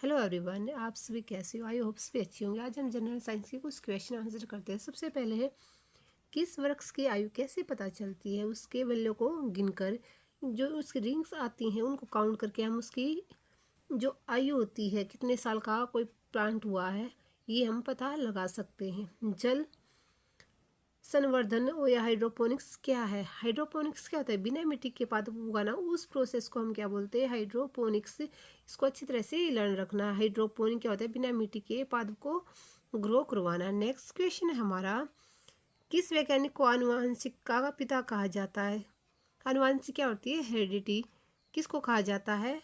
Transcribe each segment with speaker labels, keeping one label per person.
Speaker 1: Hello everyone, आप सभी कैसे हो? आई होप सभी अच्छी होंगे। आज हम जनरल साइंस के कुछ क्वेश्चन आंसर करते हैं। सबसे पहले है, किस वृक्ष की आयु कैसे पता चलती है? उसके वैल्यू को गिनकर जो उसकी रिंग्स आती हैं उनको काउंट करके हम उसकी जो आयु होती है, कितने साल का कोई प्लांट हुआ है, ये हम पता लगा सकते हैं। जल संवर्धन या हाइड्रोपोनिक्स क्या है? हाइड्रोपोनिक्स क्या होता है? बिना मिट्टी के पादप उगाना, उस प्रोसेस को हम क्या बोलते हैं? हाइड्रोपोनिक्स। इसको अच्छी तरह से लर्न रखना। हाइड्रोपोनिक क्या होता है? बिना मिट्टी के पादप को ग्रो करवाना। नेक्स्ट क्वेश्चन है हमारा, किस वैज्ञानिक को आनुवंशिकता का पिता कहा जाता है? आनुवंशिक क्या होती है? हेरिडिटी। किसको कहा जाता है?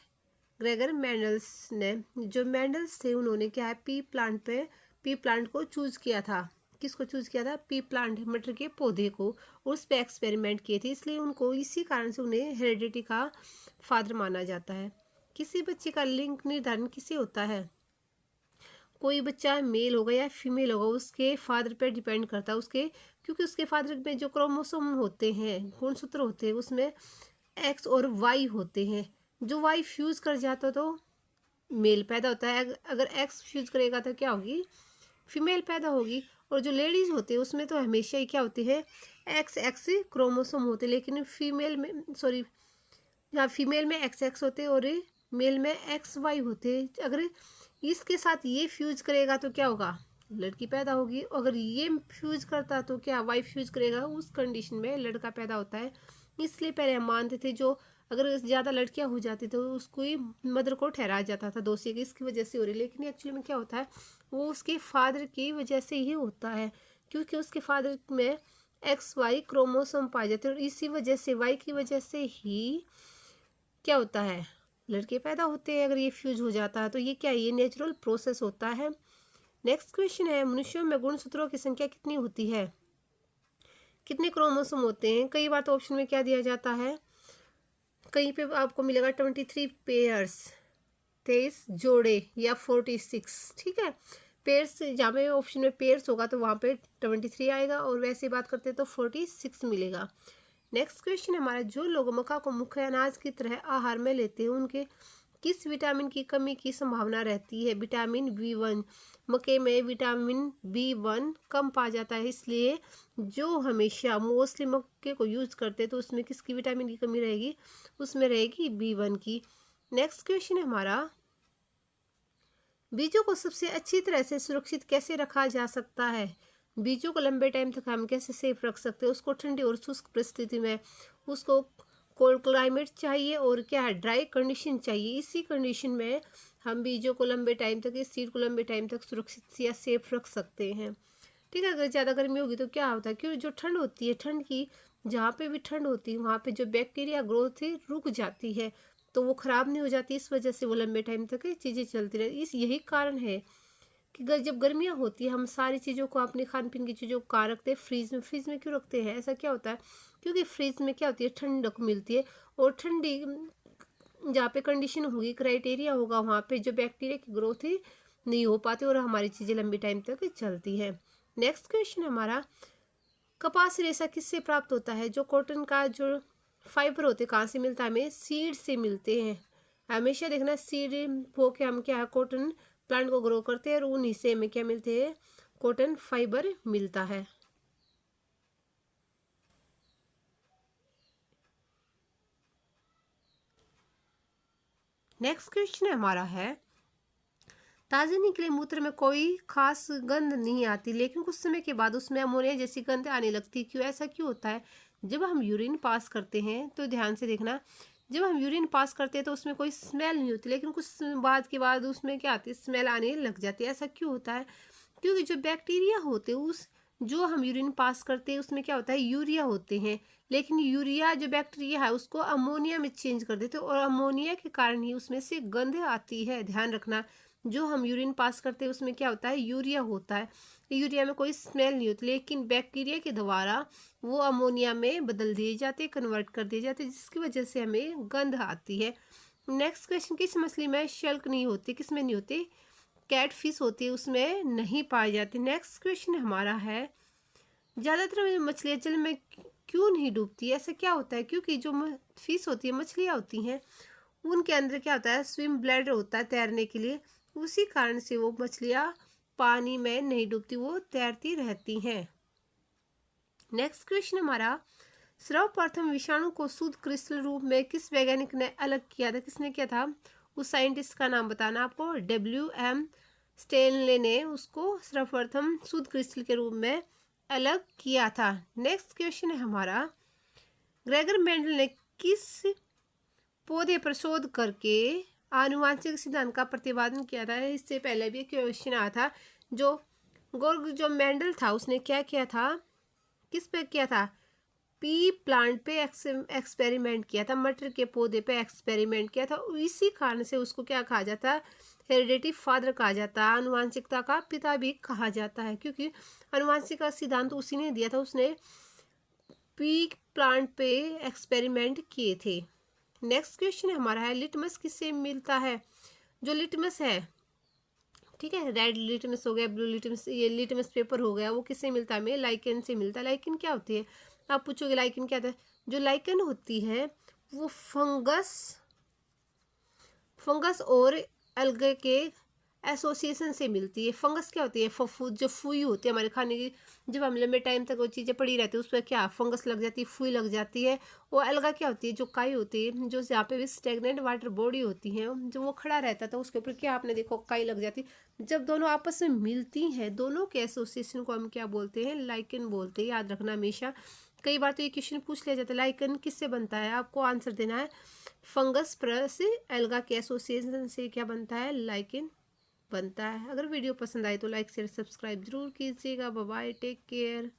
Speaker 1: ग्रेगर मेंडल्स ने। जो मेंडल्स थे उन्होंने क्या है, पी प्लांट को चूज किया था। किसको चूज किया था? पी प्लांट, मटर के पौधे को। उस पर एक्सपेरिमेंट किए थे, इसलिए उनको इसी कारण से उन्हें हेरिडिटी का फादर माना जाता है। किसी बच्चे का लिंग निर्धारण किसे होता है? कोई बच्चा मेल होगा या फीमेल होगा, उसके फादर पर डिपेंड करता है। उसके क्योंकि उसके फादर में जो क्रोमोसोम होते हैं, गुणसूत्र होते हैं, उसमें एक्स और वाई होते हैं। जो वाई फ्यूज कर जाता तो मेल पैदा होता है, अगर एक्स फ्यूज करेगा तो क्या होगी? फीमेल पैदा होगी। और जो लेडीज होते हैं उसमें तो हमेशा ही क्या होते हैं? एक्स एक्स क्रोमोसोम होते हैं, लेकिन फीमेल में यहाँ फीमेल में एक्स एक्स होते हैं और मेल में एक्स वाई होते हैं। अगर इसके साथ ये फ्यूज करेगा तो क्या होगा? लड़की पैदा होगी। अगर ये फ्यूज करता तो क्या वाई फ्यूज करेगा? उस कंडीशन में लड़का पैदा होता है। इसलिए पहले हम मानते थे जो अगर ज़्यादा लड़कियां हो जाती तो उसको ही मदर को ठहराया जाता था दोषी कि इसकी वजह से हो रही, लेकिन एक्चुअली में क्या होता है, वो उसके फादर की वजह से ही होता है, क्योंकि उसके फादर में एक्स वाई क्रोमोसोम पाए जाते हैं और इसी वजह से वाई की वजह से ही क्या होता है? लड़के पैदा होते हैं। अगर ये फ्यूज हो जाता है तो ये क्या है? ये नेचुरल प्रोसेस होता है। नेक्स्ट क्वेश्चन है, मनुष्यों में गुणसूत्रों की संख्या कितनी होती है? कितने क्रोमोसोम होते हैं? कई बार तो ऑप्शन में क्या दिया जाता है, कहीं पे आपको मिलेगा 23 पेयर्स, 23 जोड़े, या 46। ठीक है, पेयर्स जहाँ पे ऑप्शन में पेयर्स होगा तो वहाँ पे 23 आएगा, और वैसे बात करते हैं तो 46 मिलेगा। नेक्स्ट क्वेश्चन हमारा, जो लोग मक्का को मुख्य अनाज की तरह आहार में लेते हैं उनके किस विटामिन की कमी की संभावना रहती है? Vitamin B1। मक्के में विटामिन B1 कम पाया जाता है, इसलिए जो हमेशा मोस्टली मक्के को यूज करते हैं तो उसमें किसकी विटामिन की कमी रहेगी? उसमें रहेगी B1 की। नेक्स्ट क्वेश्चन है हमारा, बीजों को सबसे अच्छी तरह से सुरक्षित कैसे रखा जा सकता है? बीजों को लंबे टाइम तक हम कैसे सेफ रख सकते हैं? उसको ठंडी और शुष्क परिस्थिति में, उसको कोल्ड क्लाइमेट चाहिए और क्या है, ड्राई कंडीशन चाहिए। इसी कंडीशन में हम बीजों को लंबे टाइम तक, इस सीड को लंबे टाइम तक सुरक्षित या सेफ रख सकते हैं। ठीक है, अगर ज़्यादा गर्मी होगी तो क्या होता है, क्योंकि जो ठंड होती है, ठंड की जहाँ पे भी ठंड होती है वहाँ पे जो बैक्टीरिया ग्रोथ है रुक जाती है, तो वो ख़राब नहीं हो जाती। इस वजह से वो लंबे टाइम तक चीज़ें चलती रहती। इस यही कारण है कि जब गर्मियाँ होती है हम सारी चीज़ों को, अपने खान पीन की चीज़ों को कहाँ रखते हैं? फ्रीज में। फ्रीज में क्यों रखते हैं? ऐसा क्या होता है? क्योंकि फ्रीज में क्या होती है? ठंडक मिलती है, और ठंडी जहाँ पे कंडीशन होगी, क्राइटेरिया होगा, वहाँ पे जो बैक्टीरिया की ग्रोथ है नहीं हो पाती और हमारी चीज़ें लंबी टाइम तक चलती है। नेक्स्ट क्वेश्चन हमारा, कपास रेशा किससे प्राप्त होता है? जो कॉटन का जो फाइबर होते हैं कहाँ से मिलता है? हमें सीड से मिलते हैं। हमेशा देखना, सीड वो के हम क्या है, कॉटन प्लांट को ग्रो करते हैं और उन्हीं से हमें क्या मिलते हैं? कॉटन फाइबर मिलता है। नेक्स्ट क्वेश्चन हमारा है, ताज़े निकले मूत्र में कोई खास गंध नहीं आती, लेकिन कुछ समय के बाद उसमें अमोनिया जैसी गंध आने लगती। क्यों? ऐसा क्यों होता है? जब हम यूरिन पास करते हैं तो ध्यान से देखना, जब हम यूरिन पास करते हैं तो उसमें कोई स्मेल नहीं होती, लेकिन कुछ बाद के बाद उसमें क्या आती है? स्मेल आने लग जाती है। ऐसा क्यों होता है? क्योंकि जो बैक्टीरिया होते हैं उस जो हम यूरिन पास करते हैं उसमें क्या होता है? यूरिया होते हैं, लेकिन यूरिया जो बैक्टीरिया है उसको अमोनिया में चेंज कर देते हैं, और अमोनिया के कारण ही उसमें से गंध आती है। ध्यान रखना, जो हम यूरिन पास करते हैं उसमें क्या होता है? यूरिया होता है। यूरिया में कोई स्मेल नहीं होती, लेकिन बैक्टीरिया के द्वारा वो अमोनिया में बदल दिए जाते, कन्वर्ट कर दिए जाते, जिसकी वजह से हमें गंध आती है। नेक्स्ट क्वेश्चन, किस मछली में शल्क नहीं होती? किस में नहीं होती? कैट फिश होती है, उसमें नहीं पाई जाती। नेक्स्ट क्वेश्चन हमारा है, ज़्यादातर मछलियाँ जल में क्यों नहीं डूबती? ऐसा क्या होता है? क्योंकि जो फिश होती है, मछलियाँ होती हैं, उनके अंदर क्या होता है? स्विम ब्लैडर होता है तैरने के लिए, उसी कारण से वो मछलियाँ पानी में नहीं डूबती, वो तैरती रहती हैं। नेक्स्ट क्वेश्चन हमारा, सर्वप्रथम विषाणु को शुद्ध क्रिस्टल रूप में किस वैज्ञानिक ने अलग किया था? किसने किया था? उस साइंटिस्ट का नाम बताना आपको। WM स्टेनले ने उसको सर्वप्रथम शुद्ध क्रिस्टल के रूप में अलग किया था। नेक्स्ट क्वेश्चन है हमारा, ग्रेगर मेंडल ने किस पौधे पर शोध करके आनुवांशिक सिद्धांत का प्रतिपादन किया था? इससे पहले भी क्वेश्चन आया था। जो मेंडल था उसने क्या किया था? किस पे किया था? पी प्लांट पे एक्सपेरिमेंट किया था, मटर के पौधे पे एक्सपेरिमेंट किया था। इसी कारण से उसको क्या कहा जाता है? हेरिडेटरी फादर कहा जाता है, आनुवांशिकता का पिता भी कहा जाता है, क्योंकि आनुवांशिक का सिद्धांत उसी ने दिया था। उसने पी प्लांट पे एक्सपेरिमेंट किए थे। नेक्स्ट क्वेश्चन हमारा है, लिटमस किससे मिलता है? जो लिटमस है, ठीक है, रेड लिटमस हो गया, ब्लू लिटमस, ये लिटमस पेपर हो गया, वो किससे मिलता है? हमें लाइकेन से मिलता है। लाइकेन क्या होती है? आप पूछोगे लाइकेन क्या होता है? जो लाइकेन होती है वो फंगस और एल्गे के एसोसिएशन से मिलती है। फंगस क्या होती है? फफूद, जो फुई होती है हमारे खाने की, जब हम लंबे टाइम तक वो चीज़ें पड़ी रहती है उस पर क्या फंगस लग जाती है, फुई लग जाती है। और एल्गा क्या होती है? जो काई होती है, जो यहाँ पे भी स्टेगनेंट वाटर बॉडी होती है, जो वो खड़ा रहता था उसके ऊपर क्या आपने देखो काई लग जाती है। जब दोनों आपस में मिलती हैं, दोनों के एसोसिएशन को हम क्या बोलते हैं? लाइकेन बोलते हैं। याद रखना हमेशा। कई बार तो ये क्वेश्चन पूछ लिया जाता है, लाइकेन किससे बनता है? आपको आंसर देना है, फंगस प्लस एल्गा के एसोसिएशन से क्या बनता है? लाइकेन बनता है। अगर वीडियो पसंद आए तो लाइक शेयर सब्सक्राइब जरूर कीजिएगा। Bye bye, take care.